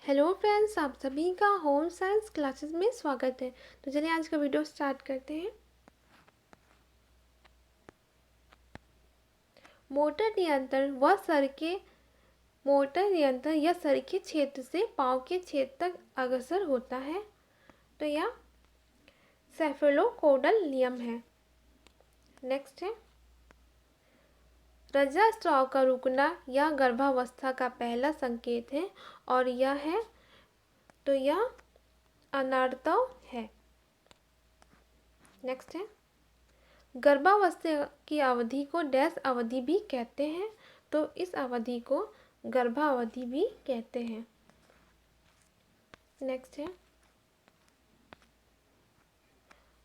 Hello friends, आप सभी का होम साइंस क्लासेस में स्वागत है। तो चलिए आज का वीडियो स्टार्ट करते हैं। मोटर नियंत्रण या सर के क्षेत्र से पाँव के क्षेत्र तक अग्रसर होता है। तो यह सेफेलोकोडल नियम है। नेक्स्ट है रजस्राव का रुकना यह गर्भावस्था का पहला संकेत है और यह अनार्तव है। नेक्स्ट है गर्भावस्था की अवधि को डैश अवधि भी कहते हैं। तो इस अवधि को गर्भावधि भी कहते हैं। नेक्स्ट है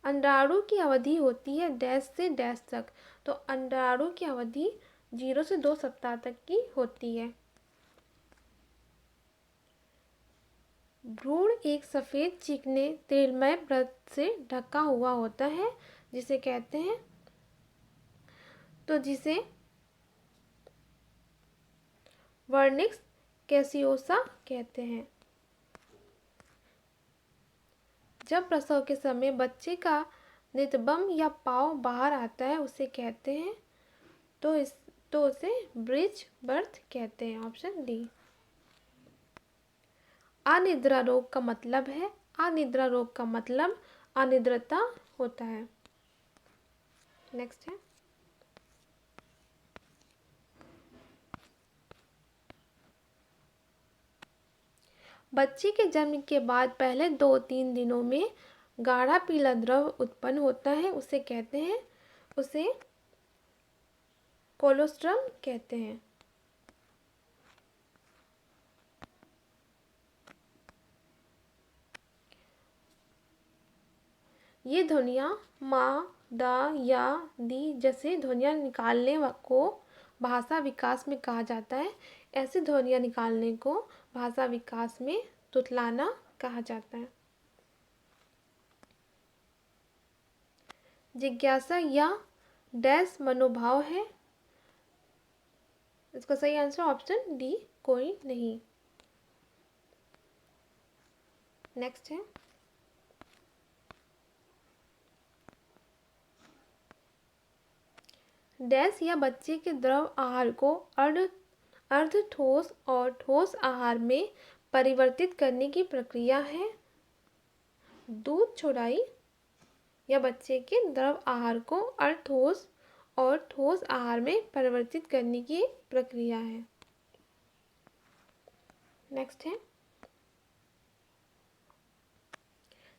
अंडाणु की अवधि होती है डैश से डैश तक। तो अंडाणु की अवधि 0 से 2 सप्ताह तक की होती है। भ्रूण एक सफ़ेद चिकने तेलमय परत से ढका हुआ होता है जिसे वर्निक्स कैसियोसा कहते हैं। जब प्रसव के समय बच्चे का नितंब या पाँव बाहर आता है उसे उसे ब्रिज बर्थ कहते हैं। Option D. अनिद्रा रोग का मतलब अनिद्रता होता है। नेक्स्ट है बच्चे के जन्म के बाद पहले 2-3 दिनों में गाढ़ा पीला द्रव उत्पन्न होता है उसे कोलोस्ट्रम कहते हैं। ये ध्वनियाँ माँ, दा, या, दी जैसे ध्वनियाँ निकालने को भाषा विकास में कहा जाता है। ऐसी ध्वनियाँ निकालने को भाषा विकास में तुतलाना कहा जाता है। जिज्ञासा या डैश मनोभाव है। इसका सही आंसर ऑप्शन डी कोई नहीं। नेक्स्ट है डैश या बच्चे के द्रव आहार को अर्ध ठोस और ठोस आहार में परिवर्तित करने की प्रक्रिया है। दूध चौड़ाई या बच्चे के द्रव आहार को अर्ध ठोस और ठोस आहार में परिवर्तित करने की प्रक्रिया है। नेक्स्ट है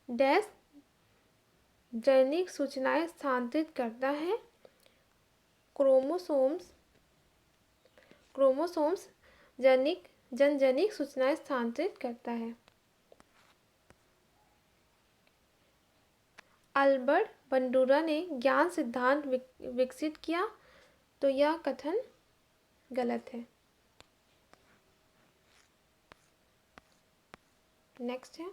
डैश जैनिक सूचनाएं स्थानांतरित करता है। क्रोमोसोम्स जनजनिक सूचनाएं स्थानांतरित करता है। अल्बर्ट बंडूरा ने ज्ञान सिद्धांत विकसित किया। तो यह कथन गलत है। नेक्स्ट है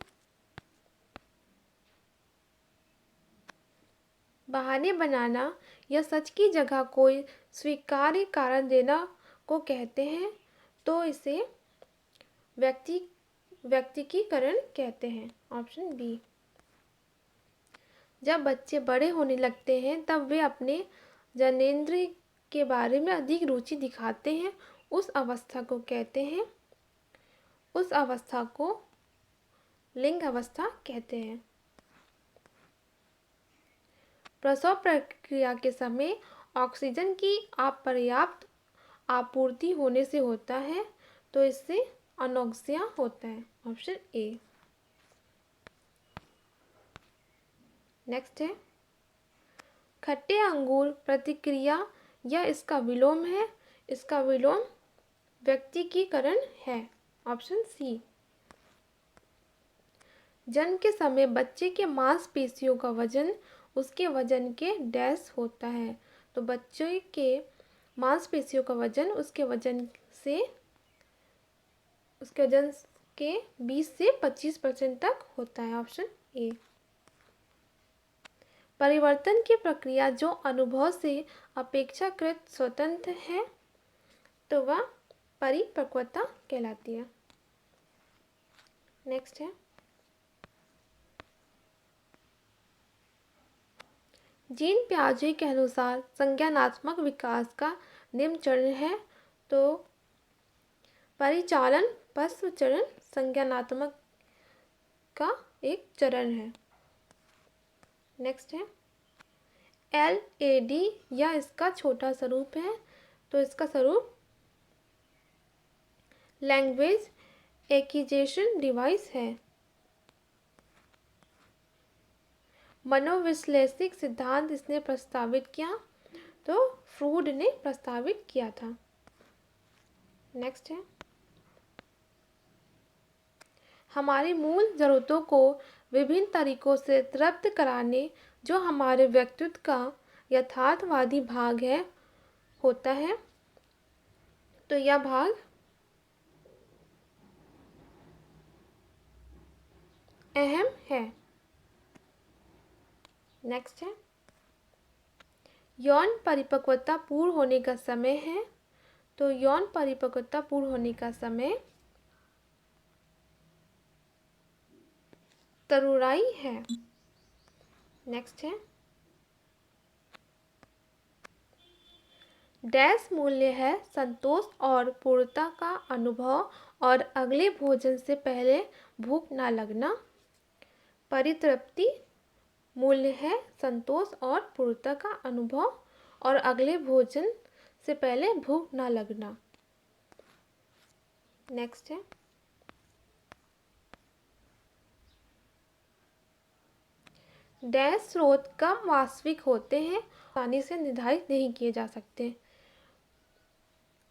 बहाने बनाना या सच की जगह कोई स्वीकार्य कारण देना को कहते हैं। तो इसे व्यक्तिकीकरण कहते हैं। Option B. जब बच्चे बड़े होने लगते हैं तब वे अपने जनेंद्रिय के बारे में अधिक रुचि दिखाते हैं। उस अवस्था को लिंग अवस्था कहते हैं। प्रसव प्रक्रिया के समय ऑक्सीजन की अपर्याप्त आपूर्ति होने से होता है। तो इससे अनोक्सिया होता है। Option A. नेक्स्ट है खट्टे अंगूर प्रतिक्रिया या इसका विलोम है। इसका विलोम व्यक्तिकीकरण है। Option C. जन्म के समय बच्चे के मांसपेशियों का वजन उसके वजन के डैश होता है। तो बच्चे के मांसपेशियों का वजन उसके वजन के 20 से 25% तक होता है। Option A. परिवर्तन की प्रक्रिया जो अनुभव से अपेक्षाकृत स्वतंत्र है तो वह परिपक्वता कहलाती है। नेक्स्ट है जीन पियाजे के अनुसार संज्ञानात्मक विकास का निम्न चरण है। तो परिचालन पश्व चरण संज्ञानात्मक का एक चरण है। नेक्स्ट है LAD या इसका छोटा स्वरूप है। तो इसका स्वरूप लैंग्वेज एक्विजिशन डिवाइस है। मनोविश्लेषिक सिद्धांत इसने प्रस्तावित किया, तो फ्रूड ने प्रस्तावित किया था। नेक्स्ट है हमारी मूल ज़रूरतों को विभिन्न तरीकों से तृप्त कराने जो हमारे व्यक्तित्व का यथार्थवादी भाग है होता है। तो यह भाग अहम है। नेक्स्ट है यौन परिपक्वता पूर्ण होने का समय है। तो यौन परिपक्वता पूर्ण होने का समय तरुणाई है। नेक्स्ट है डैश मूल्य है संतोष और पूर्णता का अनुभव और अगले भोजन से पहले भूख ना लगना। परितृप्ति मूल्य है संतोष और पूर्णता का अनुभव और अगले भोजन से पहले भूख ना लगना। नेक्स्ट है डैश स्रोत कम वास्तविक होते हैं, आसानी से निर्धारित नहीं किए जा सकते।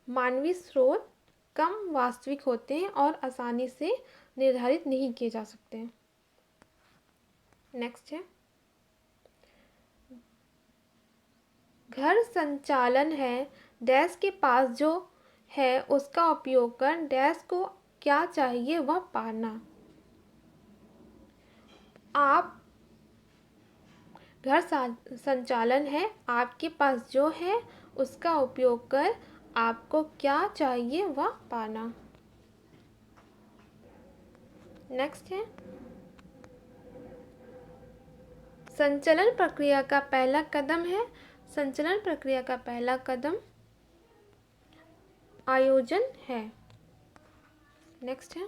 मानवीय स्रोत कम वास्तविक होते हैं और आसानी से निर्धारित नहीं किए जा सकते। नेक्स्ट है घर संचालन है डैश के पास जो है उसका उपयोग कर डैश को क्या चाहिए वह पाना। आप घर संचालन है आपके पास जो है उसका उपयोग कर आपको क्या चाहिए वह पाना। नेक्स्ट है संचलन प्रक्रिया का पहला कदम है। संचलन प्रक्रिया का पहला कदम आयोजन है। नेक्स्ट है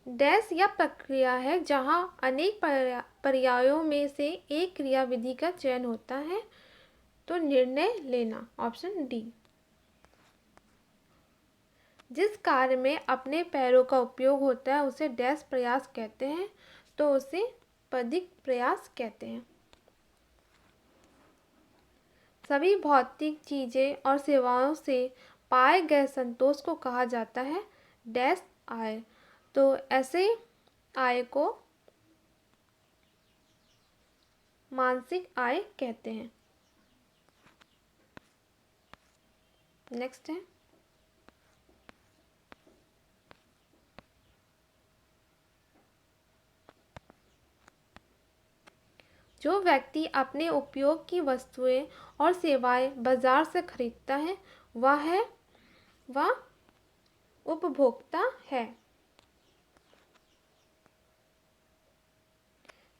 डैश या प्रक्रिया है जहां अनेक पर्यायों में से एक क्रियाविधि का चयन होता है। तो निर्णय लेना ऑप्शन डी। जिस कार्य में अपने पैरों का उपयोग होता है उसे डैश प्रयास कहते हैं। तो उसे पदिक प्रयास कहते हैं। सभी भौतिक चीजें और सेवाओं से पाए गए संतोष को कहा जाता है डैश आय। तो ऐसे आय को मानसिक आय कहते हैं। नेक्स्ट है जो व्यक्ति अपने उपयोग की वस्तुएं और सेवाएं बाजार से खरीदता है वह उपभोक्ता है।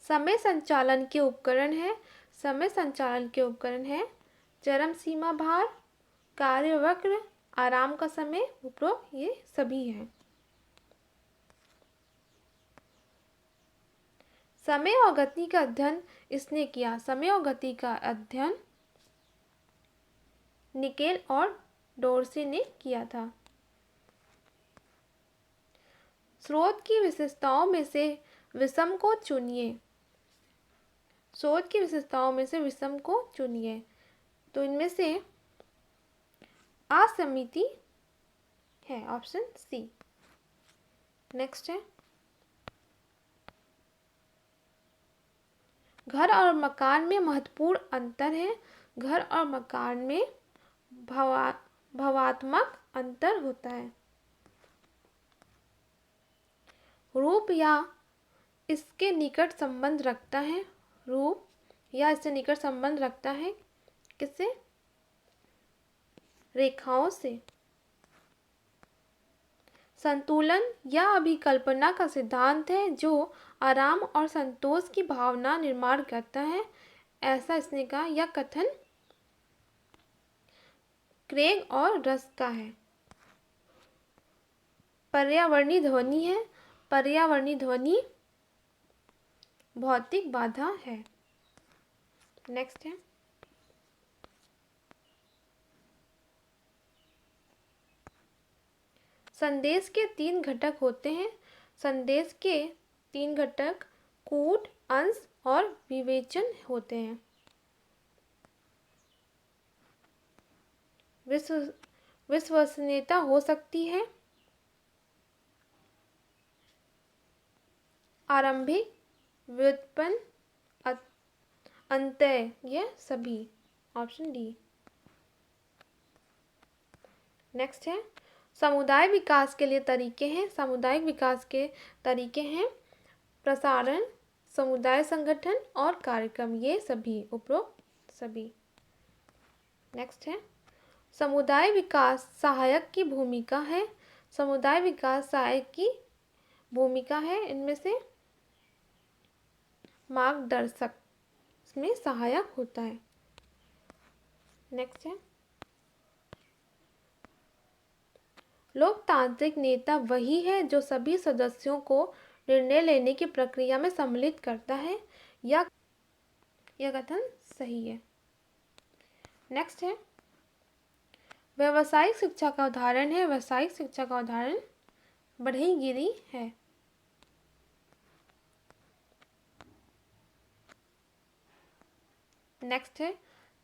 समय संचालन के उपकरण है। समय संचालन के उपकरण है चरम सीमा भार, कार्यवक्र, आराम का समय, उपरोक्त ये सभी हैं। समय और गति का अध्ययन इसने किया। समय और गति का अध्ययन निकेल और डोर्सी ने किया था। स्रोत की विशेषताओं में से विषम को चुनिए। स्रोत की विशेषताओं में से विषम को चुनिए। तो इनमें से असमिति है ऑप्शन सी। नेक्स्ट है घर और मकान में महत्वपूर्ण अंतर है। घर और मकान में भावात्मक अंतर होता है। रूप या इसके निकट संबंध रखता है। रूप या इससे निकट संबंध रखता है किससे? रेखाओं से। संतुलन या अभिकल्पना का सिद्धांत है जो आराम और संतोष की भावना निर्माण करता है, ऐसा इसने कहा। यह कथन क्रेग और रस का है। पर्यावरणीय ध्वनि है। पर्यावरणीय ध्वनि भौतिक बाधा है। नेक्स्ट है संदेश के 3 घटक होते हैं। संदेश के 3 घटक कूट, अंश और विवेचन होते हैं। विश्वसनीयता हो सकती है, आरंभिक, व्युत्पन्न, अंतः, ये सभी। Option D. नेक्स्ट है समुदाय विकास के लिए तरीके हैं। सामुदायिक विकास के तरीके हैं प्रसारण, समुदाय संगठन और कार्यक्रम, ये सभी, उपरोक्त सभी। नेक्स्ट है समुदाय विकास सहायक की भूमिका है। समुदाय विकास सहायक की भूमिका है, इनमें से मार्गदर्शक इसमें सहायक होता है। नेक्स्ट है लोकतांत्रिक नेता वही है जो सभी सदस्यों को निर्णय लेने की प्रक्रिया में सम्मिलित करता है। यह कथन सही है। नेक्स्ट है व्यावसायिक शिक्षा का उदाहरण है। व्यावसायिक शिक्षा का उदाहरण बढ़ईगिरी है। नेक्स्ट है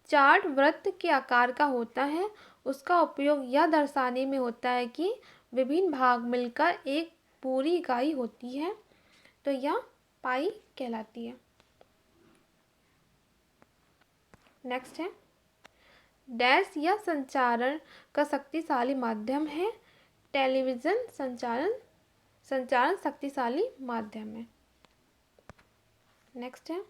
चार्ट वृत्त के आकार का होता है। उसका उपयोग यह दर्शाने में होता है कि विभिन्न भाग मिलकर एक पूरी इकाई होती है, तो यह पाई कहलाती है। नेक्स्ट है डैश यह संचारण का शक्तिशाली माध्यम है। टेलीविज़न संचारण शक्तिशाली माध्यम है। नेक्स्ट है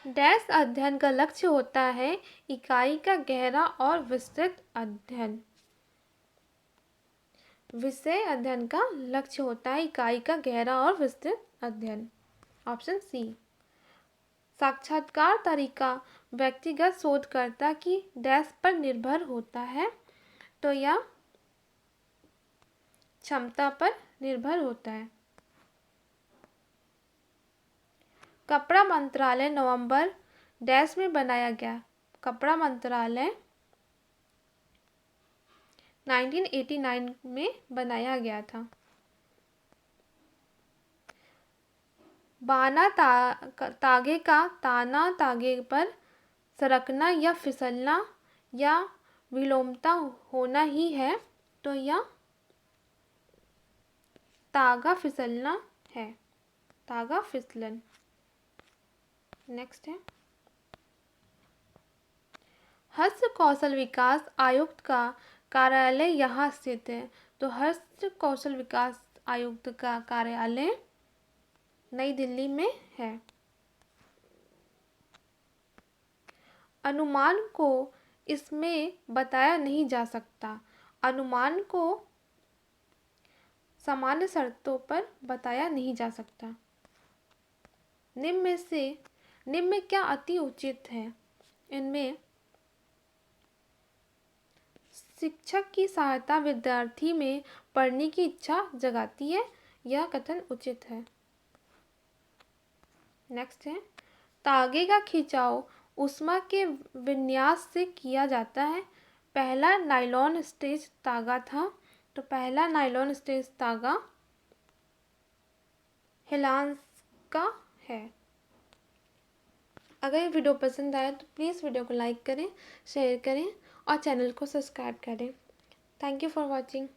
डैश अध्ययन का लक्ष्य होता है इकाई का गहरा और विस्तृत अध्ययन। विषय अध्ययन का लक्ष्य होता है इकाई का गहरा और विस्तृत अध्ययन। Option C. साक्षात्कार तरीका व्यक्तिगत शोधकर्ता की डैश पर निर्भर होता है, तो यह क्षमता पर निर्भर होता है। कपड़ा मंत्रालय नवंबर डैश में बनाया गया। कपड़ा मंत्रालय 1989 में बनाया गया था। बाना तागे का ताना तागे पर सरकना या फिसलना या विलोमता होना ही है, तो यह तागा फिसलना है। तागा फिसलन। नेक्स्ट है हस्त कौशल विकास आयुक्त का कार्यालय यहाँ स्थित है, तो हस्त कौशल विकास आयुक्त का कार्यालय नई दिल्ली में है। अनुमान को इसमें बताया नहीं जा सकता। अनुमान को सामान्य शर्तों पर बताया नहीं जा सकता। निम्न में क्या अति उचित है? इनमें शिक्षक की सहायता विद्यार्थी में पढ़ने की इच्छा जगाती है, यह कथन उचित है। नेक्स्ट है तागे का खिंचाव ऊष्मा के विन्यास से किया जाता है। पहला नायलॉन स्ट्रेच तागा था, तो पहला नायलॉन स्ट्रेच तागा हेलांस का है। अगर ये वीडियो पसंद आए तो प्लीज़ वीडियो को लाइक करें, शेयर करें और चैनल को सब्सक्राइब करें। Thank you for watching.